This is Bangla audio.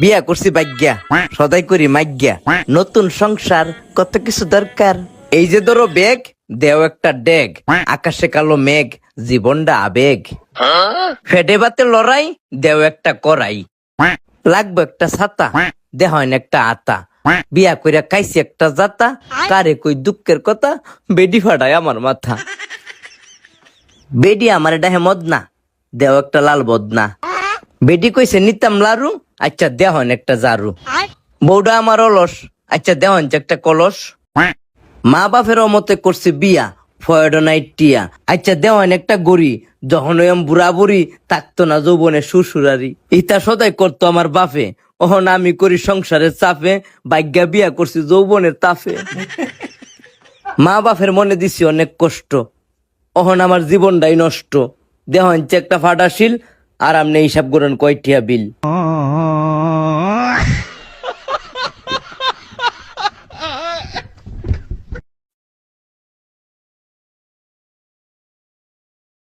বিয়া করছি ভাগ্যা, সদাই করি মাগ্যা, নতুন সংসার কত কিছু দরকার। এই যে ধরো ব্যাগ, দেও একটা ডেগ, আকাশে কালো মেঘ, জীবনটা আবেগ। ফেডে বাতে লড়াই, দেও একটা করাই, লাগবে একটা ছাতা, দেহন একটা আতা। বিয়া কইরা খাইছি একটা জাতা, কারে কই দুঃখের কথা, বেডি ফাটায় আমার মাথা। বেডি আমার ডাহে মদনা, দেও একটা লাল বদনা। বেডি কইছে নিতাম লারু, আচ্ছা দেহন একটা জারু। বউডা আমার অলস, আচ্ছা দেহন একটা কলস। মা বাপের মতে করছে বিয়া, ফয়ডো নাইট টিয়া, আচ্ছা দেওয়ান একটা গড়ি। যখন ওই বুড়া বুড়ি থাকতো না যৌবনে শ্বশুরারি, ইতা সদাই করতো আমার বাপে। ওহন আমি করি সংসারের চাপে, ভাগ্যা বিয়া করছি যৌবনের তাফে। মা বাপের মনে দিছি অনেক কষ্ট, ওহন আমার জীবনটাই নষ্ট। দেহন একটা ফাটাশিল, আর আমনে হিসাব করেন কয়টিয়া বিল।